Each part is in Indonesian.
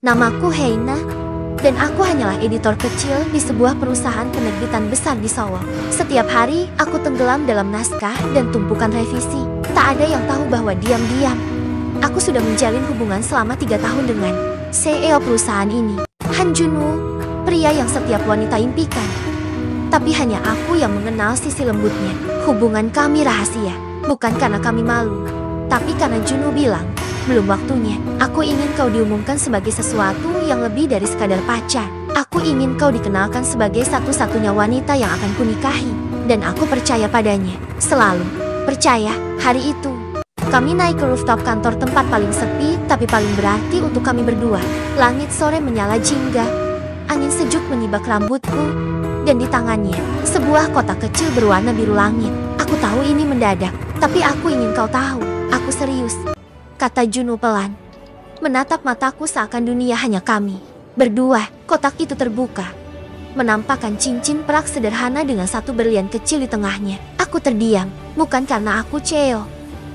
Namaku Heina, dan aku hanyalah editor kecil di sebuah perusahaan penerbitan besar di Seoul. Setiap hari, aku tenggelam dalam naskah dan tumpukan revisi. Tak ada yang tahu bahwa diam-diam aku sudah menjalin hubungan selama 3 tahun dengan CEO perusahaan ini, Han Junwoo, pria yang setiap wanita impikan. Tapi hanya aku yang mengenal sisi lembutnya. Hubungan kami rahasia, bukan karena kami malu, tapi karena Junwoo bilang, belum waktunya. Aku ingin kau diumumkan sebagai sesuatu yang lebih dari sekadar pacar. Aku ingin kau dikenalkan sebagai satu-satunya wanita yang akan kunikahi. Dan aku percaya padanya. Selalu percaya. Hari itu kami naik ke rooftop kantor, tempat paling sepi tapi paling berarti untuk kami berdua. Langit sore menyala jingga. Angin sejuk menyibak rambutku. Dan di tangannya, sebuah kotak kecil berwarna biru langit. Aku tahu ini mendadak, tapi aku ingin kau tahu. Aku serius, kata Junwoo pelan. Menatap mataku seakan dunia hanya kami berdua. Kotak itu terbuka, menampakkan cincin perak sederhana dengan satu berlian kecil di tengahnya. Aku terdiam, bukan karena aku CEO,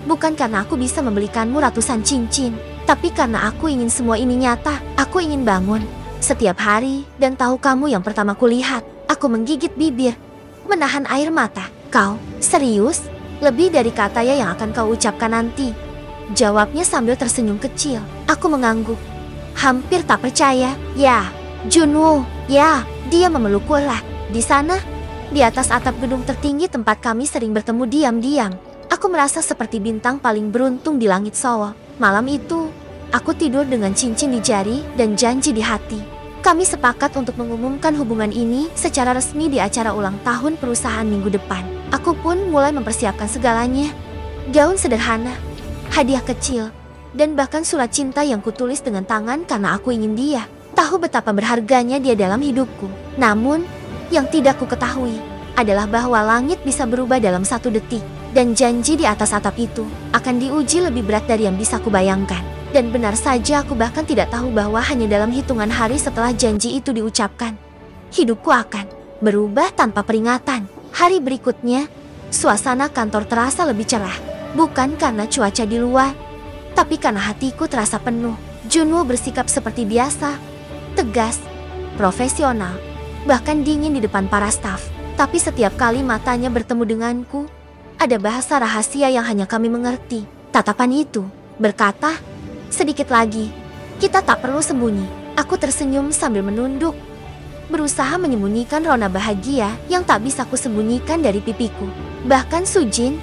bukan karena aku bisa membelikanmu ratusan cincin, tapi karena aku ingin semua ini nyata. Aku ingin bangun setiap hari dan tahu kamu yang pertama kulihat. Aku menggigit bibir, menahan air mata. Kau serius? Lebih dari kata ya yang akan kau ucapkan nanti, jawabnya sambil tersenyum kecil. Aku mengangguk, hampir tak percaya. Ya, Junwoo, ya. Dia memelukku erat. Di sana, di atas atap gedung tertinggi tempat kami sering bertemu diam-diam, aku merasa seperti bintang paling beruntung di langit Seoul. Malam itu, aku tidur dengan cincin di jari dan janji di hati. Kami sepakat untuk mengumumkan hubungan ini secara resmi di acara ulang tahun perusahaan minggu depan. Aku pun mulai mempersiapkan segalanya. Gaun sederhana, hadiah kecil, dan bahkan surat cinta yang kutulis dengan tangan karena aku ingin dia tahu betapa berharganya dia dalam hidupku. Namun, yang tidak ku ketahui adalah bahwa langit bisa berubah dalam 1 detik. Dan janji di atas atap itu akan diuji lebih berat dari yang bisa kubayangkan. Dan benar saja, aku bahkan tidak tahu bahwa hanya dalam hitungan hari setelah janji itu diucapkan, hidupku akan berubah tanpa peringatan. Hari berikutnya, suasana kantor terasa lebih cerah. Bukan karena cuaca di luar, tapi karena hatiku terasa penuh. Junwoo bersikap seperti biasa, tegas, profesional, bahkan dingin di depan para staf. Tapi setiap kali matanya bertemu denganku, ada bahasa rahasia yang hanya kami mengerti. Tatapan itu berkata, sedikit lagi, kita tak perlu sembunyi. Aku tersenyum sambil menunduk, berusaha menyembunyikan rona bahagia yang tak bisa kusembunyikan dari pipiku. Bahkan Sujin,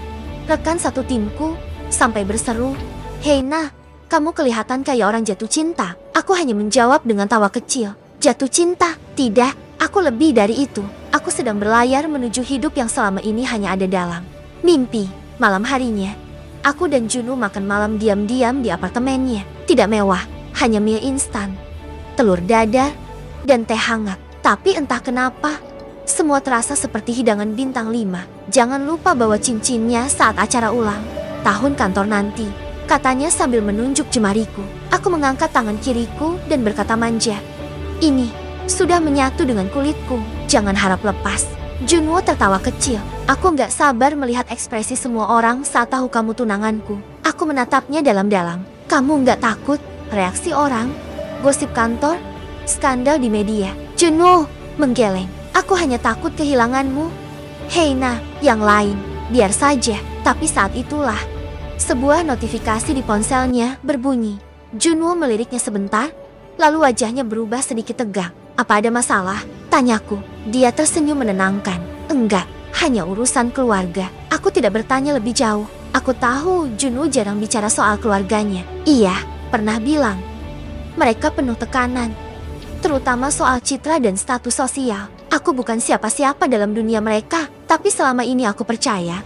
rekan satu timku, sampai berseru, Heina, kamu kelihatan kayak orang jatuh cinta. Aku hanya menjawab dengan tawa kecil. Jatuh cinta? Tidak, aku lebih dari itu. Aku sedang berlayar menuju hidup yang selama ini hanya ada dalam mimpi. Malam harinya, aku dan Junwoo makan malam diam-diam di apartemennya. Tidak mewah, hanya mie instan, telur dadar, dan teh hangat. Tapi entah kenapa, semua terasa seperti hidangan bintang 5. Jangan lupa bawa cincinnya saat acara ulang tahun kantor nanti, katanya sambil menunjuk jemariku. Aku mengangkat tangan kiriku dan berkata manja, ini sudah menyatu dengan kulitku, jangan harap lepas. Junwoo tertawa kecil. Aku gak sabar melihat ekspresi semua orang saat tahu kamu tunanganku. Aku menatapnya dalam-dalam. Kamu gak takut reaksi orang? Gosip kantor? Skandal di media? Junwoo menggeleng. Aku hanya takut kehilanganmu. Heina, yang lain biar saja. Tapi saat itulah sebuah notifikasi di ponselnya berbunyi. Junwoo meliriknya sebentar, lalu wajahnya berubah sedikit tegang. Apa ada masalah? Tanyaku. Dia tersenyum menenangkan. Enggak, hanya urusan keluarga. Aku tidak bertanya lebih jauh. Aku tahu Junwoo jarang bicara soal keluarganya. Iya, pernah bilang mereka penuh tekanan, terutama soal citra dan status sosial. Aku bukan siapa-siapa dalam dunia mereka, tapi selama ini aku percaya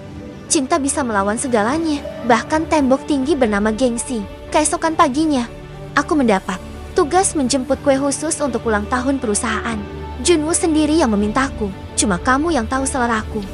cinta bisa melawan segalanya, bahkan tembok tinggi bernama gengsi. Keesokan paginya, aku mendapat tugas menjemput kue khusus untuk ulang tahun perusahaan. Junwoo sendiri yang memintaku. Cuma kamu yang tahu seleraku,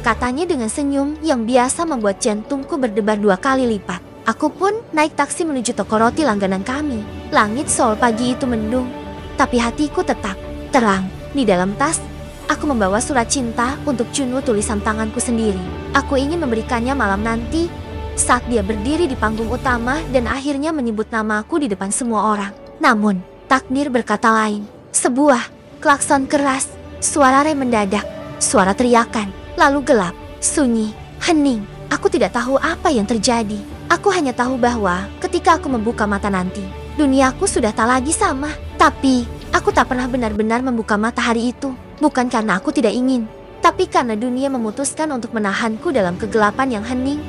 katanya dengan senyum yang biasa membuat jantungku berdebar 2 kali lipat. Aku pun naik taksi menuju toko roti langganan kami. Langit Seoul pagi itu mendung, tapi hatiku tetap terang. Di dalam tas, aku membawa surat cinta untuk Junwoo tulisan tanganku sendiri. Aku ingin memberikannya malam nanti saat dia berdiri di panggung utama dan akhirnya menyebut namaku di depan semua orang. Namun, Takdir berkata lain. Sebuah klakson keras, suara rem mendadak, suara teriakan, lalu gelap, sunyi, hening. Aku tidak tahu apa yang terjadi. Aku hanya tahu bahwa ketika aku membuka mata nanti, duniaku sudah tak lagi sama. Tapi, aku tak pernah benar-benar membuka mata hari itu. Bukan karena aku tidak ingin, tapi karena dunia memutuskan untuk menahanku dalam kegelapan yang hening,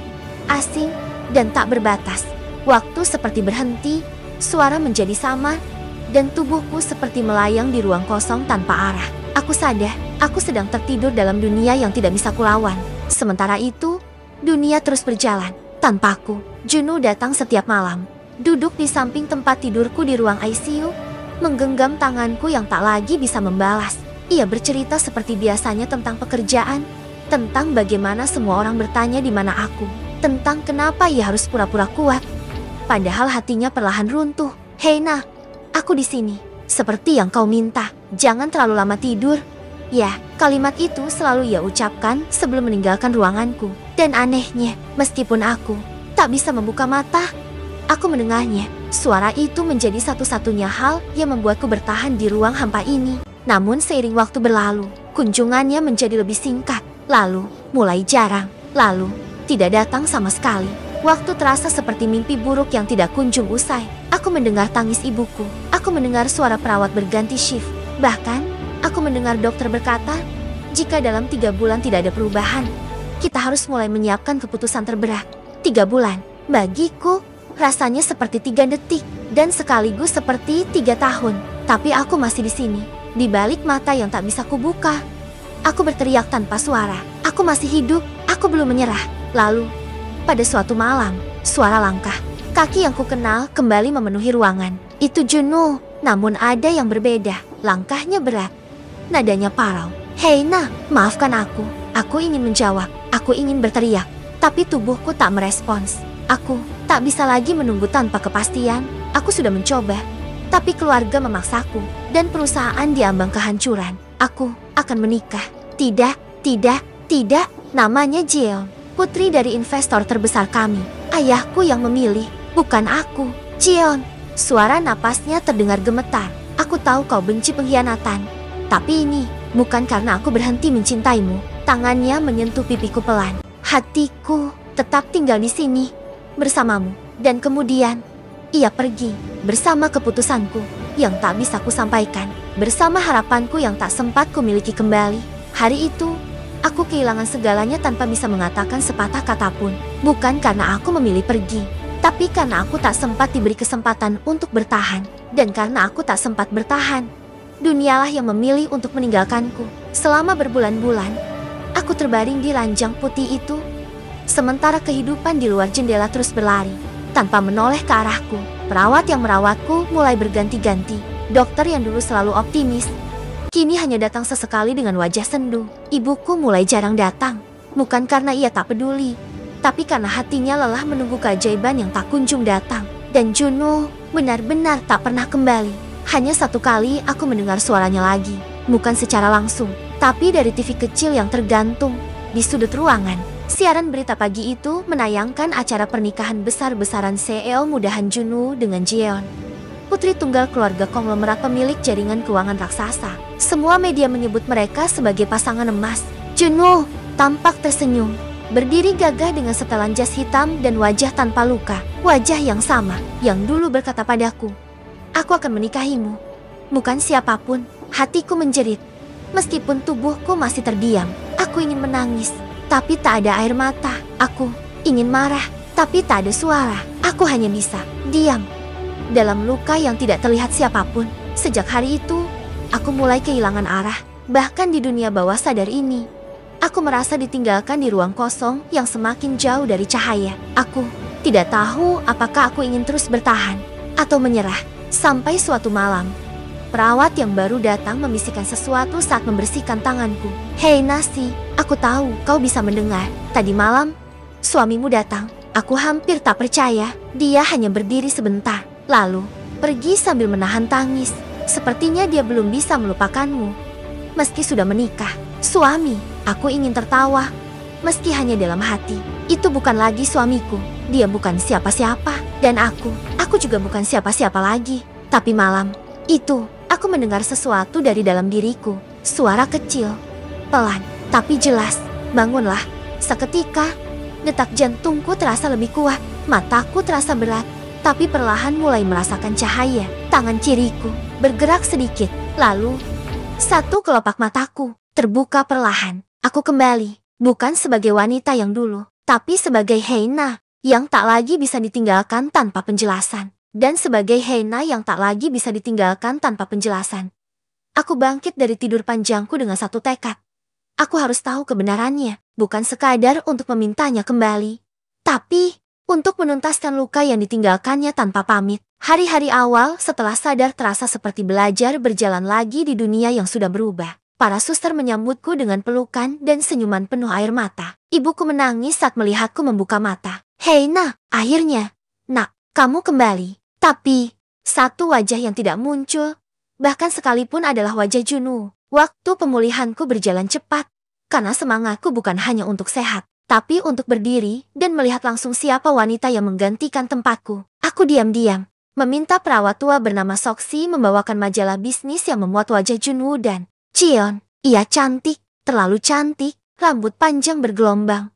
asing, dan tak berbatas. Waktu seperti berhenti, suara menjadi samar, dan tubuhku seperti melayang di ruang kosong tanpa arah. Aku sadar, aku sedang tertidur dalam dunia yang tidak bisa kulawan. Sementara itu, dunia terus berjalan, tanpaku. Juno datang setiap malam, duduk di samping tempat tidurku di ruang ICU, menggenggam tanganku yang tak lagi bisa membalas. Ia bercerita seperti biasanya tentang pekerjaan, tentang bagaimana semua orang bertanya di mana aku, tentang kenapa ia harus pura-pura kuat. Padahal hatinya perlahan runtuh. "Hei Nah, aku di sini, seperti yang kau minta. Jangan terlalu lama tidur." Ya, kalimat itu selalu ia ucapkan sebelum meninggalkan ruanganku. Dan anehnya, meskipun aku tak bisa membuka mata, aku mendengarnya. Suara itu menjadi satu-satunya hal yang membuatku bertahan di ruang hampa ini. Namun seiring waktu berlalu, kunjungannya menjadi lebih singkat, lalu mulai jarang, lalu tidak datang sama sekali. Waktu terasa seperti mimpi buruk yang tidak kunjung usai. Aku mendengar tangis ibuku, aku mendengar suara perawat berganti shift. Bahkan, aku mendengar dokter berkata, jika dalam 3 bulan tidak ada perubahan, kita harus mulai menyiapkan keputusan terberat. 3 bulan, bagiku, rasanya seperti 3 detik, dan sekaligus seperti 3 tahun. Tapi aku masih di sini, di balik mata yang tak bisa kubuka. Aku berteriak tanpa suara, aku masih hidup, aku belum menyerah. Lalu, pada suatu malam, suara langkah, kaki yang kukenal kembali memenuhi ruangan. Itu Juno, namun ada yang berbeda, langkahnya berat, nadanya parau. "Hei Nah, maafkan aku." Aku ingin menjawab, aku ingin berteriak, tapi tubuhku tak merespons. Aku tak bisa lagi menunggu tanpa kepastian. Aku sudah mencoba, tapi keluarga memaksaku, dan perusahaan diambang kehancuran. Aku akan menikah. Tidak, tidak, tidak. Namanya Jeon, putri dari investor terbesar kami. Ayahku yang memilih, bukan aku. Jeon, suara napasnya terdengar gemetar. Aku tahu kau benci pengkhianatan, tapi ini bukan karena aku berhenti mencintaimu. Tangannya menyentuh pipiku pelan. Hatiku tetap tinggal di sini bersamamu. Dan kemudian ia pergi bersama keputusanku yang tak bisa kusampaikan, bersama harapanku yang tak sempat kumiliki kembali. Hari itu, aku kehilangan segalanya tanpa bisa mengatakan sepatah kata pun. Bukan karena aku memilih pergi, tapi karena aku tak sempat diberi kesempatan untuk bertahan. Dan karena aku tak sempat bertahan, dunialah yang memilih untuk meninggalkanku. Selama berbulan-bulan, aku terbaring di ranjang putih itu, sementara kehidupan di luar jendela terus berlari, tanpa menoleh ke arahku. Perawat yang merawatku mulai berganti-ganti. Dokter yang dulu selalu optimis, kini hanya datang sesekali dengan wajah sendu. Ibuku mulai jarang datang, bukan karena ia tak peduli, tapi karena hatinya lelah menunggu keajaiban yang tak kunjung datang. Dan Juno benar-benar tak pernah kembali. Hanya satu kali aku mendengar suaranya lagi, bukan secara langsung, tapi dari TV kecil yang tergantung di sudut ruangan. Siaran berita pagi itu menayangkan acara pernikahan besar-besaran CEO mudahan Juno dengan Jeon, putri tunggal keluarga konglomerat pemilik jaringan keuangan raksasa. Semua media menyebut mereka sebagai pasangan emas. Juno tampak tersenyum, berdiri gagah dengan setelan jas hitam dan wajah tanpa luka. Wajah yang sama yang dulu berkata padaku, "Aku akan menikahimu." Bukan siapapun, hatiku menjerit. Meskipun tubuhku masih terdiam, aku ingin menangis, tapi tak ada air mata. Aku ingin marah, tapi tak ada suara. Aku hanya bisa diam dalam luka yang tidak terlihat siapapun. Sejak hari itu, aku mulai kehilangan arah. Bahkan di dunia bawah sadar ini, aku merasa ditinggalkan di ruang kosong yang semakin jauh dari cahaya. Aku tidak tahu apakah aku ingin terus bertahan atau menyerah. Sampai suatu malam, perawat yang baru datang membisikkan sesuatu saat membersihkan tanganku. "Hei Nasi, aku tahu kau bisa mendengar. Tadi malam, suamimu datang." Aku hampir tak percaya. Dia hanya berdiri sebentar, lalu pergi sambil menahan tangis. Sepertinya dia belum bisa melupakanmu, meski sudah menikah. Suami, aku ingin tertawa, meski hanya dalam hati. Itu bukan lagi suamiku. Dia bukan siapa-siapa. Dan aku juga bukan siapa-siapa lagi. Tapi malam Itu, aku mendengar sesuatu dari dalam diriku. Suara kecil, pelan, tapi jelas. Bangunlah. Seketika, detak jantungku terasa lebih kuat. Mataku terasa berat, tapi perlahan mulai merasakan cahaya. Tangan kiriku bergerak sedikit. Lalu, satu kelopak mataku terbuka perlahan. Aku kembali, bukan sebagai wanita yang dulu, tapi sebagai Heina yang tak lagi bisa ditinggalkan tanpa penjelasan. Dan sebagai Heina yang tak lagi bisa ditinggalkan tanpa penjelasan. Aku bangkit dari tidur panjangku dengan satu tekad. Aku harus tahu kebenarannya, bukan sekadar untuk memintanya kembali, tapi untuk menuntaskan luka yang ditinggalkannya tanpa pamit. Hari-hari awal setelah sadar terasa seperti belajar berjalan lagi di dunia yang sudah berubah. Para suster menyambutku dengan pelukan dan senyuman penuh air mata. Ibuku menangis saat melihatku membuka mata. Heina, akhirnya, nak, kamu kembali. Tapi, satu wajah yang tidak muncul, bahkan sekalipun adalah wajah Junwoo. Waktu pemulihanku berjalan cepat, karena semangatku bukan hanya untuk sehat, tapi untuk berdiri dan melihat langsung siapa wanita yang menggantikan tempatku. Aku diam-diam meminta perawat tua bernama Soxi membawakan majalah bisnis yang memuat wajah Junwoo dan Cheon. Ia cantik, terlalu cantik, rambut panjang bergelombang,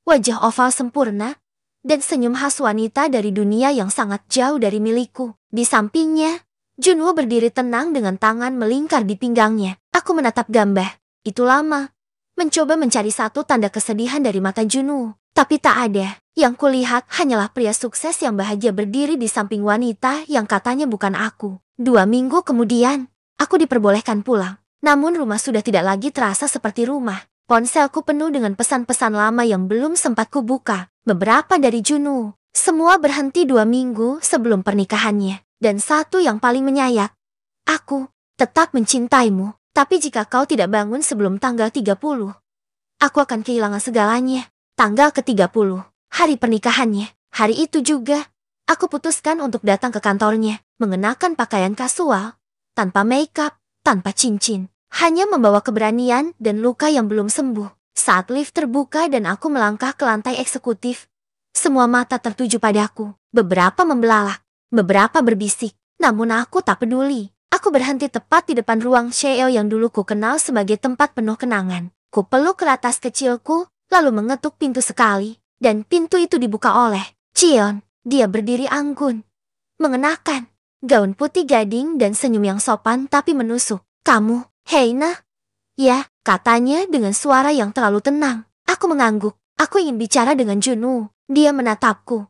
wajah oval sempurna, dan senyum khas wanita dari dunia yang sangat jauh dari milikku. Di sampingnya, Junwoo berdiri tenang dengan tangan melingkar di pinggangnya. Aku menatap gambar itu lama, mencoba mencari satu tanda kesedihan dari mata Junwoo, tapi tak ada. Yang kulihat hanyalah pria sukses yang bahagia berdiri di samping wanita yang katanya bukan aku. 2 minggu kemudian, aku diperbolehkan pulang. Namun rumah sudah tidak lagi terasa seperti rumah. Ponselku penuh dengan pesan-pesan lama yang belum sempat kubuka. Beberapa dari Junwoo. Semua berhenti 2 minggu sebelum pernikahannya. Dan satu yang paling menyayat. Aku tetap mencintaimu. Tapi jika kau tidak bangun sebelum tanggal 30, aku akan kehilangan segalanya. Tanggal ke-30, hari pernikahannya. Hari itu juga, aku putuskan untuk datang ke kantornya. Mengenakan pakaian kasual, tanpa makeup, tanpa cincin. Hanya membawa keberanian dan luka yang belum sembuh. Saat lift terbuka dan aku melangkah ke lantai eksekutif, semua mata tertuju padaku. Beberapa membelalak, beberapa berbisik. Namun aku tak peduli. Aku berhenti tepat di depan ruang CEO yang dulu ku kenal sebagai tempat penuh kenangan. Ku peluk ke atas kecilku, lalu mengetuk pintu sekali. Dan pintu itu dibuka oleh Cheon. Dia berdiri anggun, mengenakan gaun putih gading dan senyum yang sopan tapi menusuk. Kamu, Heina? Ya, katanya dengan suara yang terlalu tenang. Aku mengangguk. Aku ingin bicara dengan Junwoo. Dia menatapku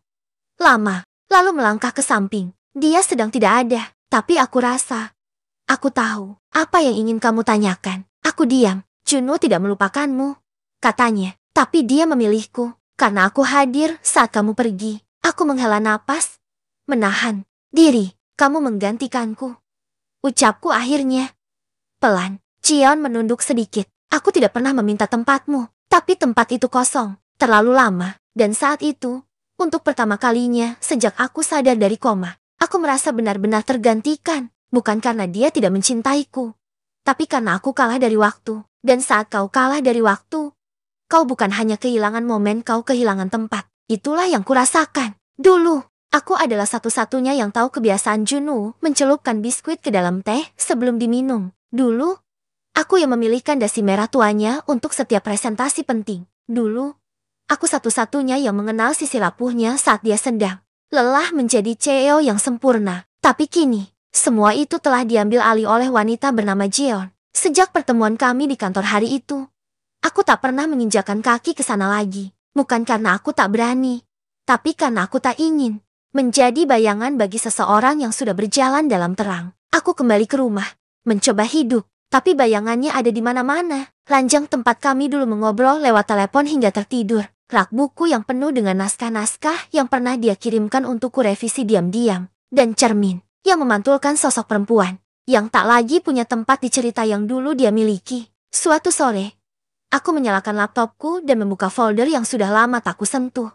lama, lalu melangkah ke samping. Dia sedang tidak ada, tapi aku rasa, aku tahu apa yang ingin kamu tanyakan. Aku diam. Junwoo tidak melupakanmu, katanya. Tapi dia memilihku, karena aku hadir saat kamu pergi. Aku menghela napas, menahan diri. Kamu menggantikanku, ucapku akhirnya. Pelan, Cheon menunduk sedikit. Aku tidak pernah meminta tempatmu, tapi tempat itu kosong, terlalu lama. Dan saat itu, untuk pertama kalinya sejak aku sadar dari koma, aku merasa benar-benar tergantikan. Bukan karena dia tidak mencintaiku, tapi karena aku kalah dari waktu. Dan saat kau kalah dari waktu, kau bukan hanya kehilangan momen, kau kehilangan tempat. Itulah yang kurasakan. Dulu, aku adalah satu-satunya yang tahu kebiasaan Junwoo mencelupkan biskuit ke dalam teh sebelum diminum. Dulu, aku yang memilihkan dasi merah tuanya untuk setiap presentasi penting. Dulu, aku satu-satunya yang mengenal sisi rapuhnya saat dia sedang lelah menjadi CEO yang sempurna. Tapi kini, semua itu telah diambil alih oleh wanita bernama Jeon. Sejak pertemuan kami di kantor hari itu, aku tak pernah menginjakan kaki ke sana lagi. Bukan karena aku tak berani, tapi karena aku tak ingin menjadi bayangan bagi seseorang yang sudah berjalan dalam terang. Aku kembali ke rumah, mencoba hidup, tapi bayangannya ada di mana-mana. Ranjang tempat kami dulu mengobrol lewat telepon hingga tertidur. Rak buku yang penuh dengan naskah-naskah yang pernah dia kirimkan untukku revisi diam-diam. Dan cermin yang memantulkan sosok perempuan yang tak lagi punya tempat di cerita yang dulu dia miliki. Suatu sore, aku menyalakan laptopku dan membuka folder yang sudah lama tak kusentuh.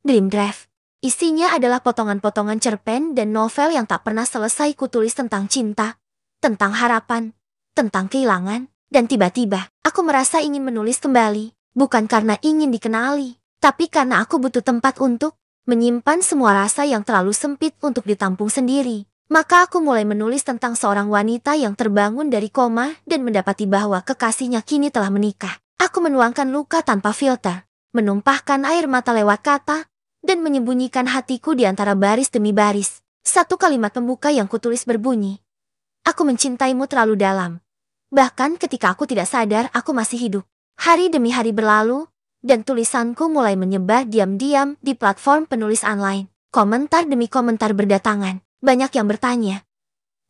Dream Drive. Isinya adalah potongan-potongan cerpen dan novel yang tak pernah selesai kutulis tentang cinta, tentang harapan, tentang kehilangan. Dan tiba-tiba, aku merasa ingin menulis kembali. Bukan karena ingin dikenali, tapi karena aku butuh tempat untuk menyimpan semua rasa yang terlalu sempit untuk ditampung sendiri. Maka aku mulai menulis tentang seorang wanita yang terbangun dari koma dan mendapati bahwa kekasihnya kini telah menikah. Aku menuangkan luka tanpa filter, menumpahkan air mata lewat kata, dan menyembunyikan hatiku di antara baris demi baris. Satu kalimat pembuka yang kutulis berbunyi, "Aku mencintaimu terlalu dalam. Bahkan ketika aku tidak sadar aku masih hidup." Hari demi hari berlalu, dan tulisanku mulai menyebar diam-diam di platform penulis online. Komentar demi komentar berdatangan. Banyak yang bertanya,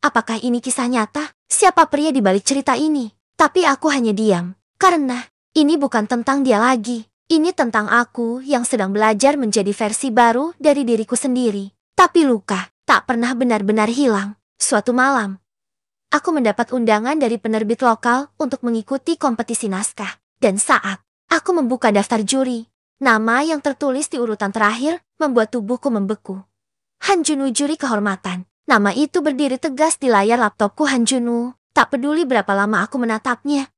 apakah ini kisah nyata? Siapa pria di balik cerita ini? Tapi aku hanya diam, karena ini bukan tentang dia lagi. Ini tentang aku yang sedang belajar menjadi versi baru dari diriku sendiri. Tapi luka tak pernah benar-benar hilang. Suatu malam, aku mendapat undangan dari penerbit lokal untuk mengikuti kompetisi naskah. Dan saat aku membuka daftar juri, nama yang tertulis di urutan terakhir membuat tubuhku membeku. Han Junwoo, juri kehormatan. Nama itu berdiri tegas di layar laptopku. Han Junwoo. Tak peduli berapa lama aku menatapnya,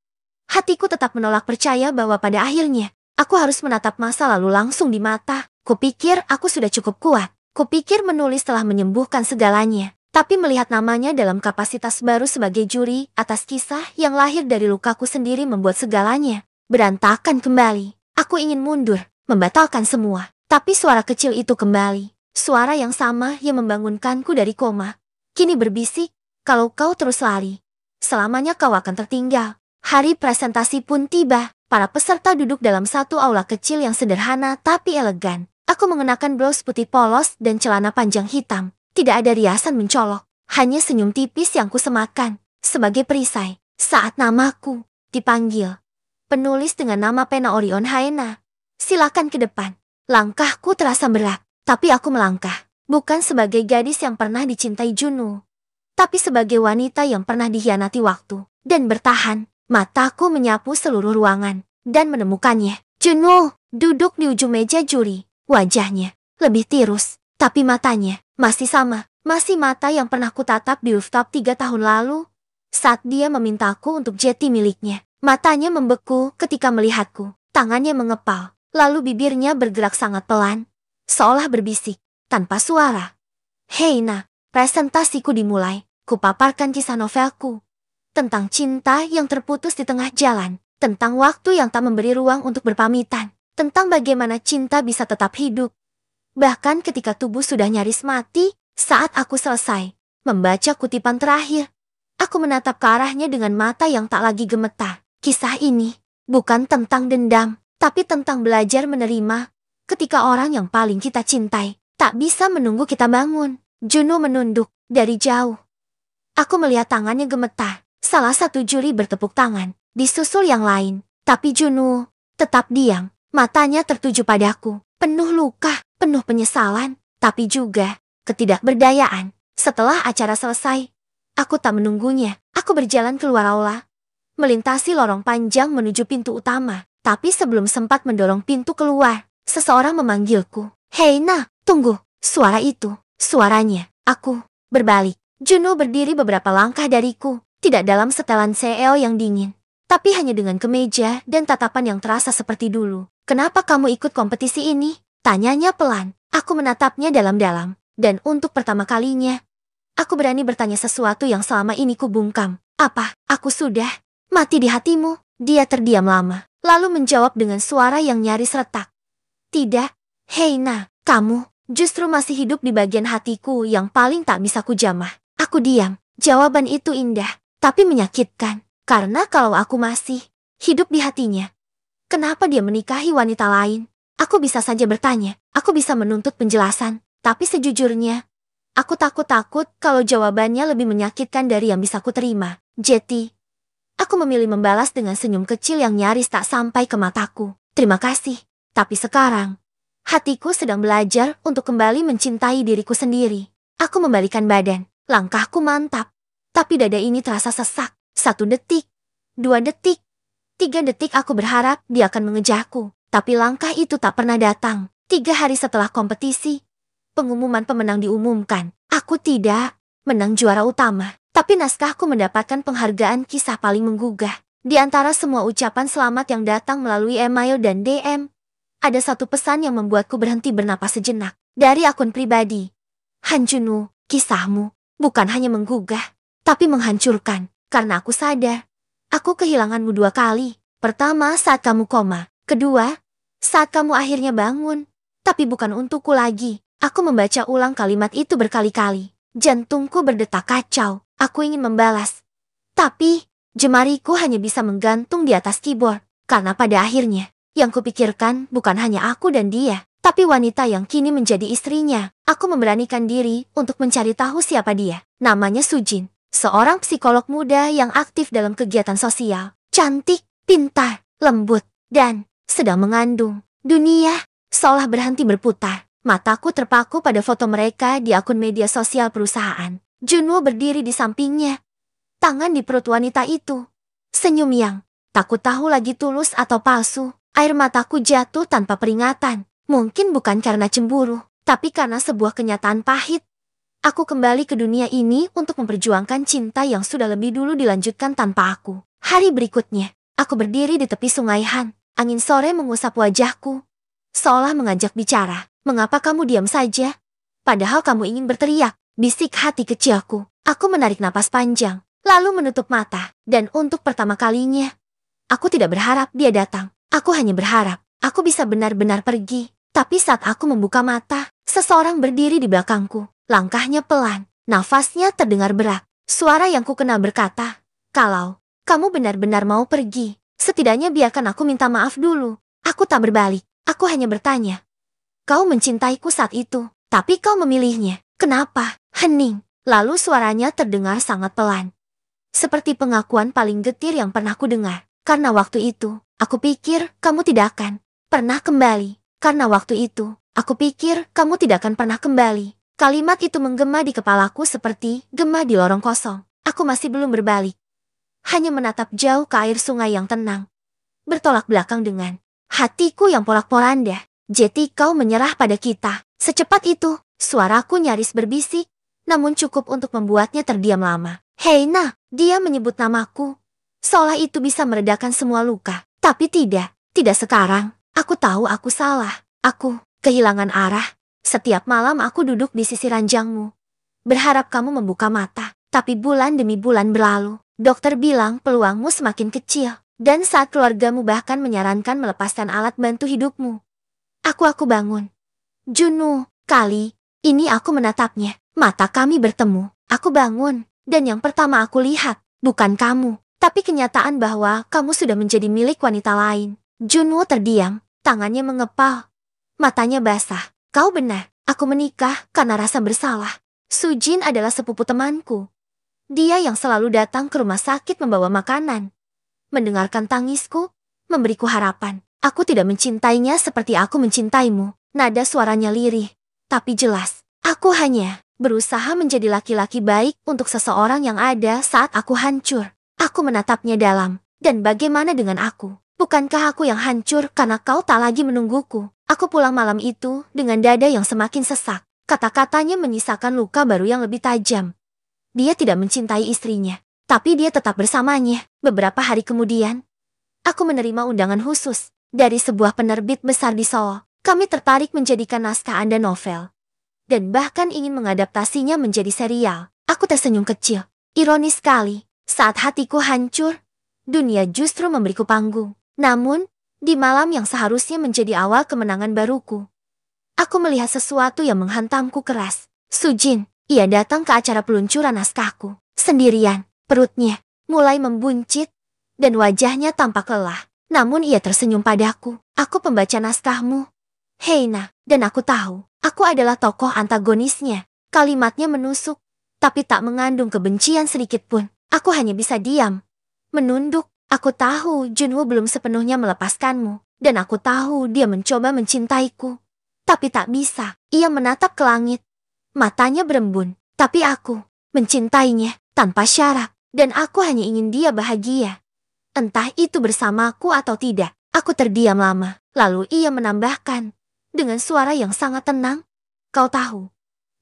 hatiku tetap menolak percaya bahwa pada akhirnya aku harus menatap masa lalu langsung di mata. Kupikir aku sudah cukup kuat. Kupikir menulis telah menyembuhkan segalanya. Tapi melihat namanya dalam kapasitas baru sebagai juri atas kisah yang lahir dari lukaku sendiri membuat segalanya berantakan kembali. Aku ingin mundur, membatalkan semua. Tapi suara kecil itu kembali. Suara yang sama yang membangunkanku dari koma. Kini berbisik, kalau kau terus lari, selamanya kau akan tertinggal. Hari presentasi pun tiba. Para peserta duduk dalam satu aula kecil yang sederhana tapi elegan. Aku mengenakan blus putih polos dan celana panjang hitam. Tidak ada riasan mencolok. Hanya senyum tipis yang kusemakan sebagai perisai saat namaku dipanggil. Penulis dengan nama pena Orion Haena, silakan ke depan. Langkahku terasa berat. Tapi aku melangkah, bukan sebagai gadis yang pernah dicintai Junwoo, tapi sebagai wanita yang pernah dikhianati waktu, dan bertahan. Mataku menyapu seluruh ruangan, dan menemukannya. Junwoo duduk di ujung meja juri. Wajahnya lebih tirus, tapi matanya masih sama. Masih mata yang pernah kutatap di rooftop 3 tahun lalu, saat dia memintaku untuk jeti miliknya. Matanya membeku ketika melihatku, tangannya mengepal, lalu bibirnya bergerak sangat pelan, seolah berbisik, tanpa suara. "Hei Na," presentasiku dimulai. Kupaparkan kisah novelku. Tentang cinta yang terputus di tengah jalan. Tentang waktu yang tak memberi ruang untuk berpamitan. Tentang bagaimana cinta bisa tetap hidup. Bahkan ketika tubuh sudah nyaris mati. Saat aku selesai membaca kutipan terakhir, aku menatap ke arahnya dengan mata yang tak lagi gemetar. Kisah ini bukan tentang dendam, tapi tentang belajar menerima ketika orang yang paling kita cintai tak bisa menunggu kita bangun. Junwoo menunduk dari jauh. Aku melihat tangannya gemetar. Salah satu juri bertepuk tangan, disusul yang lain. Tapi Junwoo tetap diam. Matanya tertuju padaku, penuh luka, penuh penyesalan, tapi juga ketidakberdayaan. Setelah acara selesai, aku tak menunggunya. Aku berjalan keluar aula, melintasi lorong panjang menuju pintu utama. Tapi sebelum sempat mendorong pintu keluar, seseorang memanggilku. "Hei Na, tunggu." Suara itu, suaranya. Aku berbalik. Junwoo berdiri beberapa langkah dariku, tidak dalam setelan CEO yang dingin, tapi hanya dengan kemeja dan tatapan yang terasa seperti dulu. "Kenapa kamu ikut kompetisi ini?" Tanyanya pelan. Aku menatapnya dalam-dalam, dan untuk pertama kalinya, aku berani bertanya sesuatu yang selama ini kubungkam. "Apa aku sudah mati di hatimu?" Dia terdiam lama, lalu menjawab dengan suara yang nyaris retak. "Tidak, Hei Na, kamu justru masih hidup di bagian hatiku yang paling tak bisa kujamah." Aku diam. Jawaban itu indah, tapi menyakitkan. Karena kalau aku masih hidup di hatinya, kenapa dia menikahi wanita lain? Aku bisa saja bertanya, aku bisa menuntut penjelasan. Tapi sejujurnya, aku takut kalau jawabannya lebih menyakitkan dari yang bisa kuterima. "Jeti," aku memilih membalas dengan senyum kecil yang nyaris tak sampai ke mataku. "Terima kasih. Tapi sekarang, hatiku sedang belajar untuk kembali mencintai diriku sendiri." Aku membalikan badan. Langkahku mantap, tapi dada ini terasa sesak. 1 detik, 2 detik, 3 detik aku berharap dia akan mengejarku. Tapi langkah itu tak pernah datang. 3 hari setelah kompetisi, pengumuman pemenang diumumkan. Aku tidak menang juara utama, tapi naskahku mendapatkan penghargaan kisah paling menggugah. Di antara semua ucapan selamat yang datang melalui email dan DM, ada satu pesan yang membuatku berhenti bernapas sejenak. Dari akun pribadi. "Han Junwoo, kisahmu bukan hanya menggugah, tapi menghancurkan. Karena aku sadar, aku kehilanganmu 2 kali. Pertama saat kamu koma, kedua saat kamu akhirnya bangun. Tapi bukan untukku lagi. Aku membaca ulang kalimat itu berkali-kali. Jantungku berdetak kacau. Aku ingin membalas. Tapi jemariku hanya bisa menggantung di atas keyboard. Karena pada akhirnya, yang kupikirkan bukan hanya aku dan dia, tapi wanita yang kini menjadi istrinya. Aku memberanikan diri untuk mencari tahu siapa dia. Namanya Sujin, seorang psikolog muda yang aktif dalam kegiatan sosial. Cantik, pintar, lembut, dan sedang mengandung. Dunia seolah berhenti berputar. Mataku terpaku pada foto mereka di akun media sosial perusahaan. Junwoo berdiri di sampingnya, tangan di perut wanita itu. Senyum yang tak ku tahu lagi tulus atau palsu. Air mataku jatuh tanpa peringatan. Mungkin bukan karena cemburu, tapi karena sebuah kenyataan pahit. Aku kembali ke dunia ini untuk memperjuangkan cinta yang sudah lebih dulu dilanjutkan tanpa aku. Hari berikutnya, aku berdiri di tepi sungai Han. Angin sore mengusap wajahku, seolah mengajak bicara. Mengapa kamu diam saja? Padahal kamu ingin berteriak, bisik hati kecilku. Aku menarik napas panjang, lalu menutup mata. Dan untuk pertama kalinya, aku tidak berharap dia datang. Aku hanya berharap aku bisa benar-benar pergi. Tapi saat aku membuka mata, seseorang berdiri di belakangku. Langkahnya pelan, nafasnya terdengar berat. Suara yang kukenal berkata, "Kalau kamu benar-benar mau pergi, setidaknya biarkan aku minta maaf dulu." Aku tak berbalik, aku hanya bertanya, "Kau mencintaiku saat itu, tapi kau memilihnya. Kenapa?" Hening. Lalu suaranya terdengar sangat pelan, seperti pengakuan paling getir yang pernah kudengar. Karena waktu itu, aku pikir kamu tidak akan pernah kembali. Karena waktu itu, aku pikir kamu tidak akan pernah kembali. Kalimat itu menggema di kepalaku seperti gema di lorong kosong. Aku masih belum berbalik, hanya menatap jauh ke air sungai yang tenang, bertolak belakang dengan hatiku yang porak-poranda. "Jeti, kau menyerah pada kita secepat itu." Suaraku nyaris berbisik, namun cukup untuk membuatnya terdiam lama. "Heina," dia menyebut namaku, seolah itu bisa meredakan semua luka. Tapi tidak sekarang. Aku tahu aku salah. Aku kehilangan arah. Setiap malam aku duduk di sisi ranjangmu, berharap kamu membuka mata. Tapi bulan demi bulan berlalu. Dokter bilang peluangmu semakin kecil. Dan saat keluargamu bahkan menyarankan melepaskan alat bantu hidupmu, Aku bangun. Junwoo, kali ini aku menatapnya. Mata kami bertemu. Aku bangun. Dan yang pertama aku lihat, bukan kamu, tapi kenyataan bahwa kamu sudah menjadi milik wanita lain. Junwoo terdiam. Tangannya mengepal. Matanya basah. "Kau benar. Aku menikah karena rasa bersalah." Sujin adalah sepupu temanku. Dia yang selalu datang ke rumah sakit membawa makanan, mendengarkan tangisku, memberiku harapan. "Aku tidak mencintainya seperti aku mencintaimu." Nada suaranya lirih, tapi jelas. Aku hanya berusaha menjadi laki-laki baik untuk seseorang yang ada saat aku hancur. Aku menatapnya dalam. "Dan bagaimana dengan aku? Bukankah aku yang hancur karena kau tak lagi menungguku?" Aku pulang malam itu dengan dada yang semakin sesak. Kata-katanya menyisakan luka baru yang lebih tajam. Dia tidak mencintai istrinya, tapi dia tetap bersamanya. Beberapa hari kemudian, aku menerima undangan khusus dari sebuah penerbit besar di Seoul. Kami tertarik menjadikan naskah Anda novel, dan bahkan ingin mengadaptasinya menjadi serial. Aku tersenyum kecil. Ironis sekali, saat hatiku hancur, dunia justru memberiku panggung. Namun, di malam yang seharusnya menjadi awal kemenangan baruku, aku melihat sesuatu yang menghantamku keras. Sujin, ia datang ke acara peluncuran naskahku, sendirian. Perutnya mulai membuncit, dan wajahnya tampak lelah. Namun ia tersenyum padaku. "Aku pembaca naskahmu, Heina, dan aku tahu, aku adalah tokoh antagonisnya." Kalimatnya menusuk, tapi tak mengandung kebencian sedikit pun. Aku hanya bisa diam, menunduk. Aku tahu Junwoo belum sepenuhnya melepaskanmu, dan aku tahu dia mencoba mencintaiku. Tapi tak bisa. Ia menatap ke langit. Matanya berembun. Tapi aku mencintainya tanpa syarat, dan aku hanya ingin dia bahagia. Entah itu bersamaku atau tidak. Aku terdiam lama. Lalu ia menambahkan dengan suara yang sangat tenang, "Kau tahu,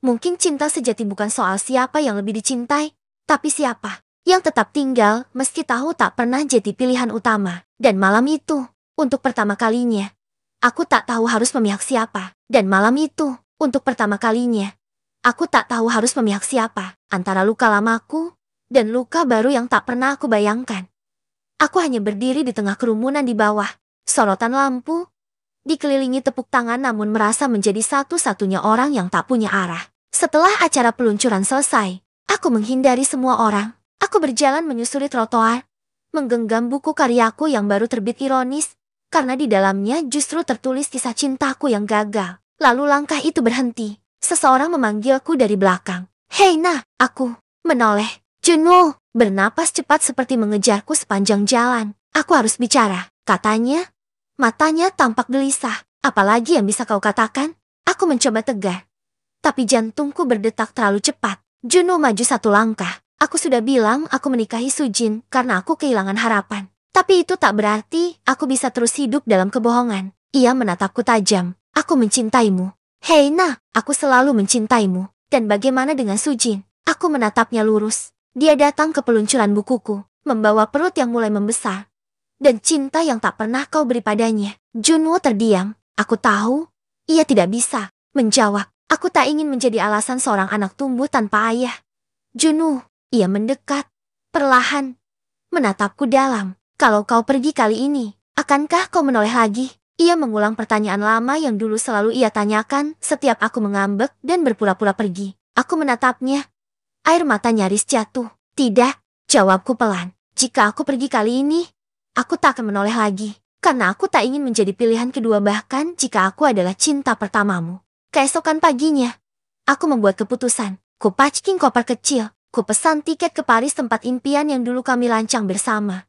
mungkin cinta sejati bukan soal siapa yang lebih dicintai, tapi siapa yang tetap tinggal meski tahu tak pernah jadi pilihan utama." Dan malam itu, untuk pertama kalinya, aku tak tahu harus memihak siapa. Dan malam itu, untuk pertama kalinya, Aku tak tahu harus memihak siapa, antara luka lamaku dan luka baru yang tak pernah aku bayangkan. Aku hanya berdiri di tengah kerumunan di bawah sorotan lampu, dikelilingi tepuk tangan namun merasa menjadi satu-satunya orang yang tak punya arah. Setelah acara peluncuran selesai, aku menghindari semua orang. Aku berjalan menyusuri trotoar, menggenggam buku karyaku yang baru terbit ironis, karena di dalamnya justru tertulis kisah cintaku yang gagal. Lalu langkah itu berhenti. Seseorang memanggilku dari belakang. "Hei nah," aku menoleh. Junwoo bernapas cepat seperti mengejarku sepanjang jalan. "Aku harus bicara," katanya. Matanya tampak gelisah. "Apalagi yang bisa kau katakan?" Aku mencoba tegar, tapi jantungku berdetak terlalu cepat. Junwoo maju satu langkah. "Aku sudah bilang aku menikahi Sujin karena aku kehilangan harapan. Tapi itu tak berarti aku bisa terus hidup dalam kebohongan." Ia menatapku tajam. "Aku mencintaimu." "Hei nah, aku selalu mencintaimu. Dan bagaimana dengan Sujin?" Aku menatapnya lurus. Dia datang ke peluncuran bukuku, membawa perut yang mulai membesar, dan cinta yang tak pernah kau beri padanya. Junwoo terdiam. Aku tahu, ia tidak bisa menjawab. Aku tak ingin menjadi alasan seorang anak tumbuh tanpa ayah. "Junwoo," ia mendekat, perlahan, menatapku dalam. "Kalau kau pergi kali ini, akankah kau menoleh lagi?" Ia mengulang pertanyaan lama yang dulu selalu ia tanyakan setiap aku mengambek dan berpura-pura pergi. Aku menatapnya. Air mata nyaris jatuh. "Tidak," jawabku pelan. "Jika aku pergi kali ini, aku tak akan menoleh lagi. Karena aku tak ingin menjadi pilihan kedua bahkan jika aku adalah cinta pertamamu." Keesokan paginya, aku membuat keputusan. Ku packing koper kecil. Ku pesan tiket ke Paris, tempat impian yang dulu kami lancang bersama.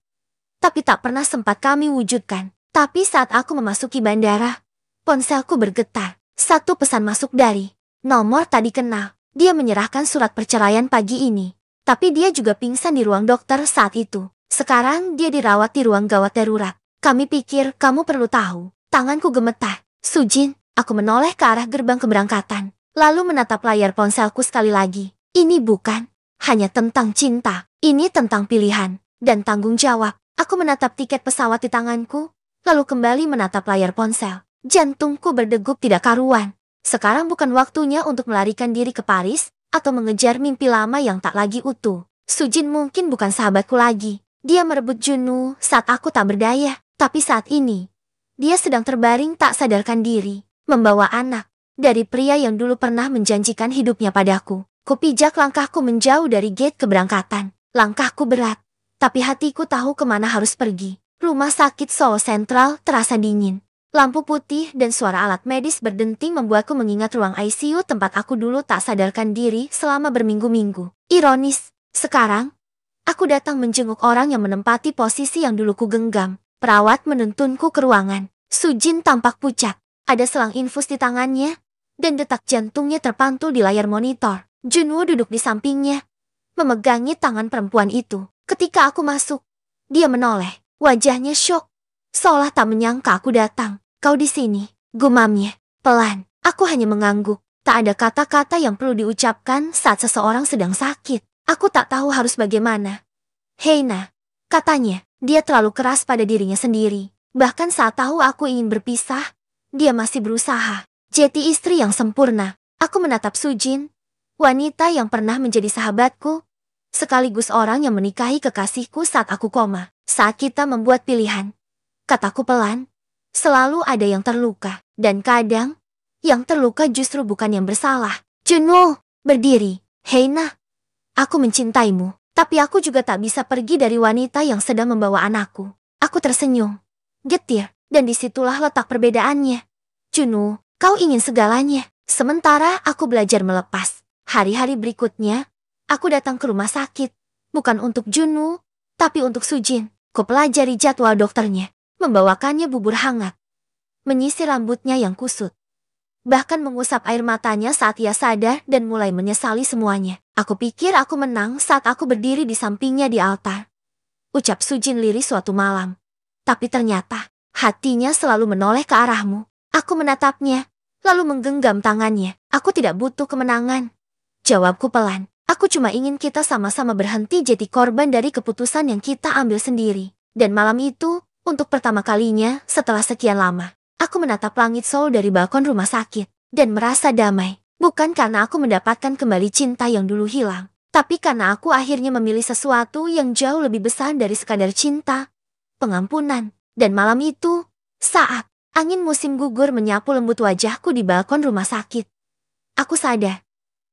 Tapi tak pernah sempat kami wujudkan. Tapi saat aku memasuki bandara, ponselku bergetar. Satu pesan masuk dari nomor tak dikenal. Dia menyerahkan surat perceraian pagi ini. Tapi dia juga pingsan di ruang dokter saat itu. Sekarang dia dirawat di ruang gawat darurat. "Kami pikir kamu perlu tahu." Tanganku gemetar. "Sujin," aku menoleh ke arah gerbang keberangkatan. Lalu menatap layar ponselku sekali lagi. Ini bukan hanya tentang cinta. Ini tentang pilihan dan tanggung jawab. Aku menatap tiket pesawat di tanganku, lalu kembali menatap layar ponsel. Jantungku berdegup tidak karuan. Sekarang bukan waktunya untuk melarikan diri ke Paris atau mengejar mimpi lama yang tak lagi utuh. Sujin mungkin bukan sahabatku lagi. Dia merebut Junwoo saat aku tak berdaya. Tapi saat ini, dia sedang terbaring tak sadarkan diri, membawa anak dari pria yang dulu pernah menjanjikan hidupnya padaku. Kupijak langkahku menjauh dari gate keberangkatan. Langkahku berat, tapi hatiku tahu kemana harus pergi. Rumah sakit Seoul Central terasa dingin. Lampu putih dan suara alat medis berdenting membuatku mengingat ruang ICU tempat aku dulu tak sadarkan diri selama berminggu-minggu. Ironis, sekarang, aku datang menjenguk orang yang menempati posisi yang dulu ku genggam. Perawat menuntunku ke ruangan. Sujin tampak pucat. Ada selang infus di tangannya, dan detak jantungnya terpantul di layar monitor. Junwoo duduk di sampingnya, memegangi tangan perempuan itu. Ketika aku masuk, dia menoleh. Wajahnya syok, seolah tak menyangka aku datang. "Kau di sini," gumamnya. Pelan, aku hanya mengangguk. Tak ada kata-kata yang perlu diucapkan saat seseorang sedang sakit. Aku tak tahu harus bagaimana. "Heina," katanya. Dia terlalu keras pada dirinya sendiri. Bahkan saat tahu aku ingin berpisah, dia masih berusaha. Jati istri yang sempurna. Aku menatap Sujin, wanita yang pernah menjadi sahabatku, sekaligus orang yang menikahi kekasihku saat aku koma. "Saat kita membuat pilihan," kataku pelan, "selalu ada yang terluka. Dan kadang, yang terluka justru bukan yang bersalah." Junwoo berdiri. "Heina, aku mencintaimu. Tapi aku juga tak bisa pergi dari wanita yang sedang membawa anakku." Aku tersenyum, getir, dan disitulah letak perbedaannya. "Junwoo, kau ingin segalanya. Sementara aku belajar melepas." Hari-hari berikutnya, aku datang ke rumah sakit. Bukan untuk Junwoo, tapi untuk Sujin. Ku pelajari jadwal dokternya, membawakannya bubur hangat, menyisir rambutnya yang kusut, bahkan mengusap air matanya saat ia sadar dan mulai menyesali semuanya. Aku pikir aku menang saat aku berdiri di sampingnya di altar, ucap Sujin lirih suatu malam. Tapi ternyata, hatinya selalu menoleh ke arahmu. Aku menatapnya, lalu menggenggam tangannya. "Aku tidak butuh kemenangan," jawabku pelan. "Aku cuma ingin kita sama-sama berhenti jadi korban dari keputusan yang kita ambil sendiri." Dan malam itu, untuk pertama kalinya setelah sekian lama, aku menatap langit Seoul dari balkon rumah sakit, dan merasa damai. Bukan karena aku mendapatkan kembali cinta yang dulu hilang, tapi karena aku akhirnya memilih sesuatu yang jauh lebih besar dari sekadar cinta, pengampunan. Dan malam itu, saat angin musim gugur menyapu lembut wajahku di balkon rumah sakit, aku sadar,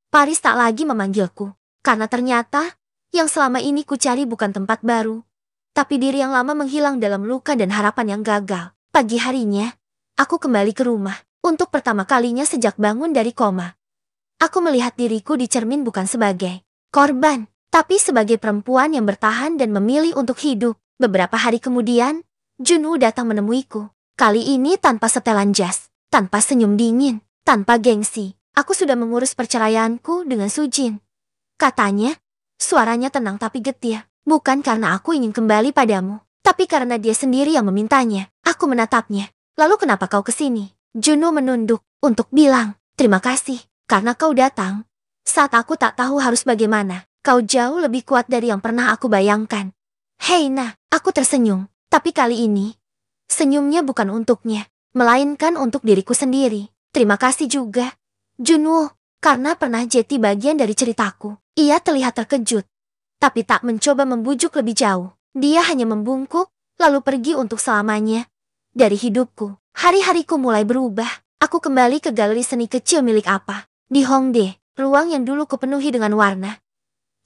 Paris tak lagi memanggilku. Karena ternyata, yang selama ini ku cari bukan tempat baru, tapi diri yang lama menghilang dalam luka dan harapan yang gagal. Pagi harinya, aku kembali ke rumah. Untuk pertama kalinya sejak bangun dari koma, aku melihat diriku di cermin bukan sebagai korban, tapi sebagai perempuan yang bertahan dan memilih untuk hidup. Beberapa hari kemudian, Junwoo datang menemuiku. Kali ini tanpa setelan jas, tanpa senyum dingin, tanpa gengsi. Aku sudah mengurus perceraianku dengan Sujin. Katanya, suaranya tenang tapi getir. Bukan karena aku ingin kembali padamu, tapi karena dia sendiri yang memintanya. Aku menatapnya. Lalu kenapa kau kesini? Junwoo menunduk untuk bilang, terima kasih. Karena kau datang, saat aku tak tahu harus bagaimana. Kau jauh lebih kuat dari yang pernah aku bayangkan. Hei nah, aku tersenyum. Tapi kali ini, senyumnya bukan untuknya, melainkan untuk diriku sendiri. Terima kasih juga, Junwoo, karena pernah jadi bagian dari ceritaku. Ia terlihat terkejut, tapi tak mencoba membujuk lebih jauh. Dia hanya membungkuk, lalu pergi untuk selamanya. Dari hidupku, hari-hariku mulai berubah. Aku kembali ke galeri seni kecil milik apa. Di Hongdae, ruang yang dulu kupenuhi dengan warna,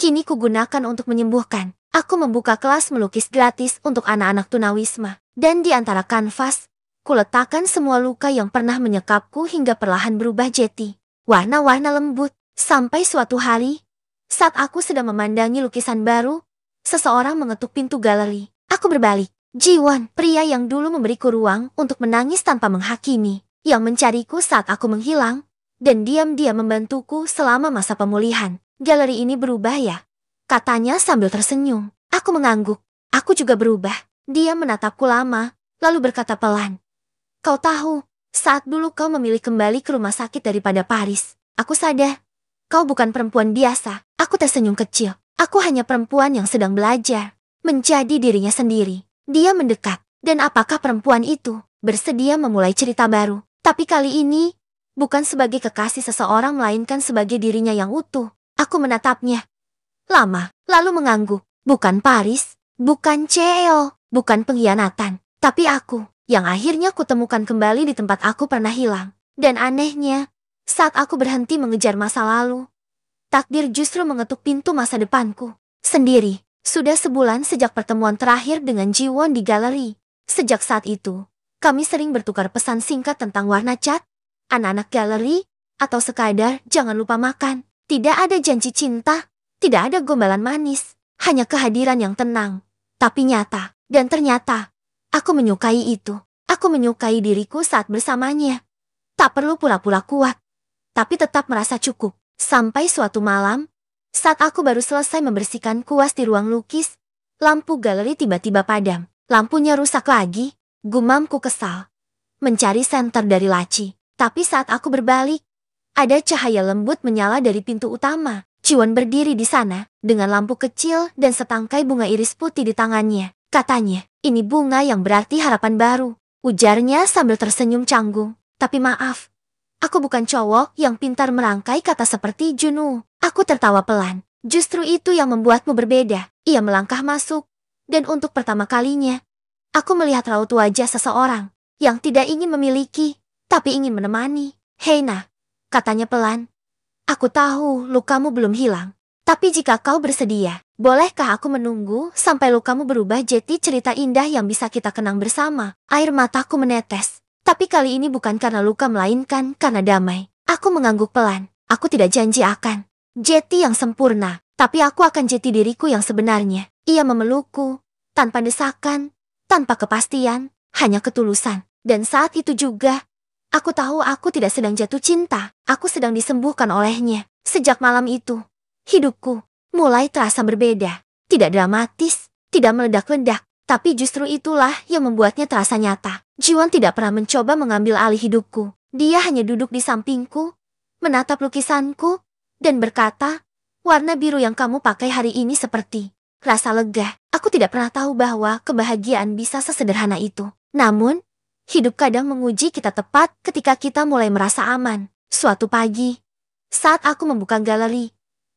kini kugunakan untuk menyembuhkan. Aku membuka kelas melukis gratis untuk anak-anak tunawisma. Dan di antara kanvas, kuletakkan semua luka yang pernah menyekapku hingga perlahan berubah jadi warna-warna lembut. Sampai suatu hari, saat aku sedang memandangi lukisan baru, seseorang mengetuk pintu galeri. Aku berbalik. Jiwon, pria yang dulu memberiku ruang untuk menangis tanpa menghakimi, yang mencariku saat aku menghilang, dan diam-diam membantuku selama masa pemulihan. Galeri ini berubah ya? Katanya sambil tersenyum. Aku mengangguk. Aku juga berubah. Dia menatapku lama, lalu berkata pelan. Kau tahu, saat dulu kau memilih kembali ke rumah sakit daripada Paris, aku sadar, kau bukan perempuan biasa. Aku tersenyum kecil. Aku hanya perempuan yang sedang belajar menjadi dirinya sendiri. Dia mendekat. Dan apakah perempuan itu bersedia memulai cerita baru? Tapi kali ini, bukan sebagai kekasih seseorang melainkan sebagai dirinya yang utuh. Aku menatapnya lama, lalu mengangguk. Bukan Paris, bukan Cheo, bukan pengkhianatan, tapi aku, yang akhirnya kutemukan kembali di tempat aku pernah hilang. Dan anehnya, saat aku berhenti mengejar masa lalu, takdir justru mengetuk pintu masa depanku. Sendiri, sudah sebulan sejak pertemuan terakhir dengan Jiwon di galeri. Sejak saat itu, kami sering bertukar pesan singkat tentang warna cat, anak-anak galeri, atau sekadar jangan lupa makan. Tidak ada janji cinta, tidak ada gombalan manis, hanya kehadiran yang tenang, tapi nyata. Dan ternyata, aku menyukai itu. Aku menyukai diriku saat bersamanya. Tak perlu pura-pura kuat, tapi tetap merasa cukup. Sampai suatu malam, saat aku baru selesai membersihkan kuas di ruang lukis, lampu galeri tiba-tiba padam. Lampunya rusak lagi, gumamku kesal. Mencari senter dari laci, tapi saat aku berbalik, ada cahaya lembut menyala dari pintu utama. Jiwon berdiri di sana, dengan lampu kecil dan setangkai bunga iris putih di tangannya. Katanya, ini bunga yang berarti harapan baru. Ujarnya sambil tersenyum canggung. Tapi maaf, aku bukan cowok yang pintar merangkai kata seperti Junwoo. Aku tertawa pelan. Justru itu yang membuatmu berbeda. Ia melangkah masuk, dan untuk pertama kalinya, aku melihat raut wajah seseorang yang tidak ingin memiliki, tapi ingin menemani. Hei nah, katanya pelan. Aku tahu lukamu belum hilang. Tapi jika kau bersedia, bolehkah aku menunggu sampai lukamu berubah jadi cerita indah yang bisa kita kenang bersama? Air mataku menetes. Tapi kali ini bukan karena luka melainkan karena damai. Aku mengangguk pelan. Aku tidak janji akan jeti yang sempurna, tapi aku akan jeti diriku yang sebenarnya. Ia memelukku, tanpa desakan, tanpa kepastian, hanya ketulusan. Dan saat itu juga, aku tahu aku tidak sedang jatuh cinta. Aku sedang disembuhkan olehnya. Sejak malam itu, hidupku mulai terasa berbeda. Tidak dramatis, tidak meledak-ledak, tapi justru itulah yang membuatnya terasa nyata. Jiwon tidak pernah mencoba mengambil alih hidupku. Dia hanya duduk di sampingku, menatap lukisanku, dan berkata, warna biru yang kamu pakai hari ini seperti rasa lega. Aku tidak pernah tahu bahwa kebahagiaan bisa sesederhana itu. Namun, hidup kadang menguji kita tepat ketika kita mulai merasa aman. Suatu pagi, Saat aku membuka galeri,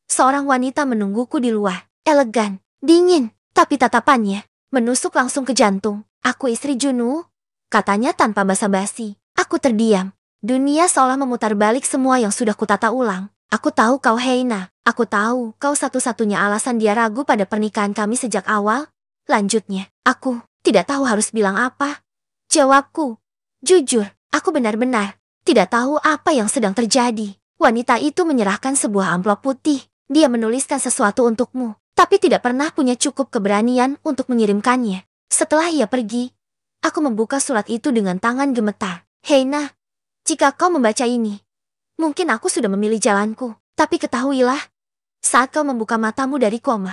seorang wanita menungguku di luar. Elegan, dingin, tapi tatapannya menusuk langsung ke jantung. Aku istri Junwoo, katanya tanpa basa-basi. Aku terdiam. Dunia seolah memutar balik semua yang sudah kutata ulang. Aku tahu kau Heina. Aku tahu kau satu-satunya alasan dia ragu pada pernikahan kami sejak awal. Lanjutnya, aku tidak tahu harus bilang apa. Jawabku, jujur, aku benar-benar tidak tahu apa yang sedang terjadi. Wanita itu menyerahkan sebuah amplop putih. Dia menuliskan sesuatu untukmu, tapi tidak pernah punya cukup keberanian untuk mengirimkannya. Setelah ia pergi, aku membuka surat itu dengan tangan gemetar. Heina, jika kau membaca ini, mungkin aku sudah memilih jalanku. Tapi ketahuilah, saat kau membuka matamu dari koma,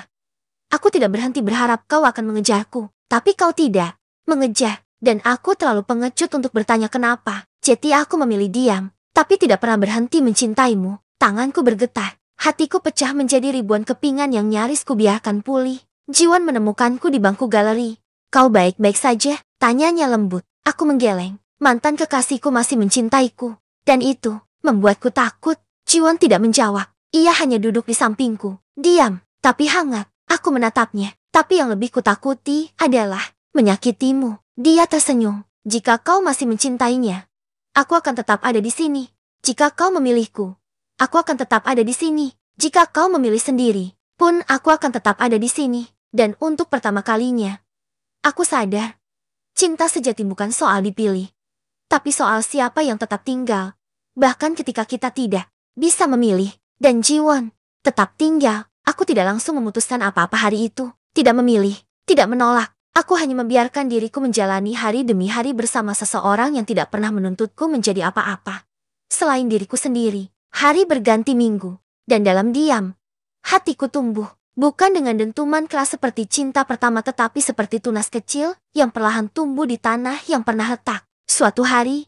aku tidak berhenti berharap kau akan mengejarku. Tapi kau tidak mengejar, dan aku terlalu pengecut untuk bertanya kenapa. Jadi aku memilih diam, tapi tidak pernah berhenti mencintaimu. Tanganku bergetar, hatiku pecah menjadi ribuan kepingan yang nyaris kubiarkan pulih. Jiwon menemukanku di bangku galeri. Kau baik-baik saja? Tanyanya lembut. Aku menggeleng. Mantan kekasihku masih mencintaiku. Dan itu membuatku takut. Jiwon tidak menjawab. Ia hanya duduk di sampingku. Diam, tapi hangat. Aku menatapnya. Tapi yang lebih kutakuti adalah menyakitimu. Dia tersenyum. Jika kau masih mencintainya, aku akan tetap ada di sini. Jika kau memilihku, aku akan tetap ada di sini. Jika kau memilih sendiri, pun aku akan tetap ada di sini. Dan untuk pertama kalinya, aku sadar, cinta sejati bukan soal dipilih, tapi soal siapa yang tetap tinggal. Bahkan ketika kita tidak bisa memilih. Dan Jiwon tetap tinggal. Aku tidak langsung memutuskan apa-apa hari itu. Tidak memilih, tidak menolak. Aku hanya membiarkan diriku menjalani hari demi hari bersama seseorang yang tidak pernah menuntutku menjadi apa-apa selain diriku sendiri. Hari berganti minggu, dan dalam diam, hatiku tumbuh. Bukan dengan dentuman keras seperti cinta pertama, tetapi seperti tunas kecil yang perlahan tumbuh di tanah yang pernah retak. Suatu hari,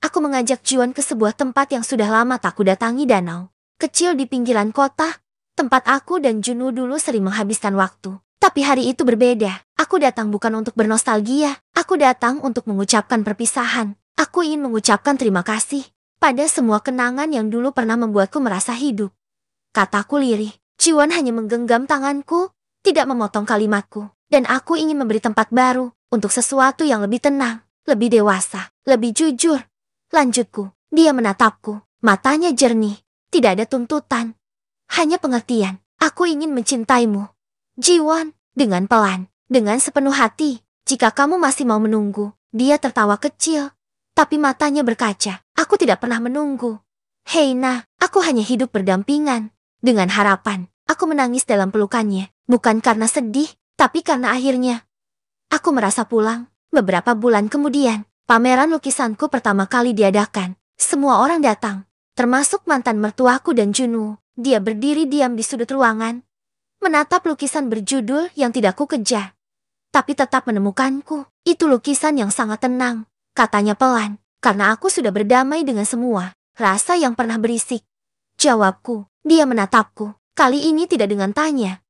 aku mengajak Jiwon ke sebuah tempat yang sudah lama tak kudatangi, danau kecil di pinggiran kota, tempat aku dan Junwoo dulu sering menghabiskan waktu. Tapi hari itu berbeda. Aku datang bukan untuk bernostalgia. Aku datang untuk mengucapkan perpisahan. Aku ingin mengucapkan terima kasih pada semua kenangan yang dulu pernah membuatku merasa hidup. Kataku lirih. Jiwon hanya menggenggam tanganku, tidak memotong kalimatku. Dan aku ingin memberi tempat baru untuk sesuatu yang lebih tenang, lebih dewasa, lebih jujur. Lanjutku. Dia menatapku. Matanya jernih. Tidak ada tuntutan. Hanya pengertian. Aku ingin mencintaimu, Jiwon, dengan pelan, dengan sepenuh hati. Jika kamu masih mau menunggu. Dia tertawa kecil, tapi matanya berkaca. Aku tidak pernah menunggu. Heina, aku hanya hidup berdampingan dengan harapan. Aku menangis dalam pelukannya, bukan karena sedih, tapi karena akhirnya aku merasa pulang. Beberapa bulan kemudian, pameran lukisanku pertama kali diadakan. Semua orang datang, termasuk mantan mertuaku dan Junwoo. Dia berdiri diam di sudut ruangan, menatap lukisan berjudul yang tidak ku kejar, tapi tetap menemukanku. Itu lukisan yang sangat tenang, katanya pelan, karena aku sudah berdamai dengan semua rasa yang pernah berisik. Jawabku. Dia menatapku, kali ini tidak dengan tanya,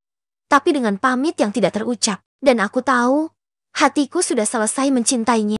tapi dengan pamit yang tidak terucap. Dan aku tahu, hatiku sudah selesai mencintainya.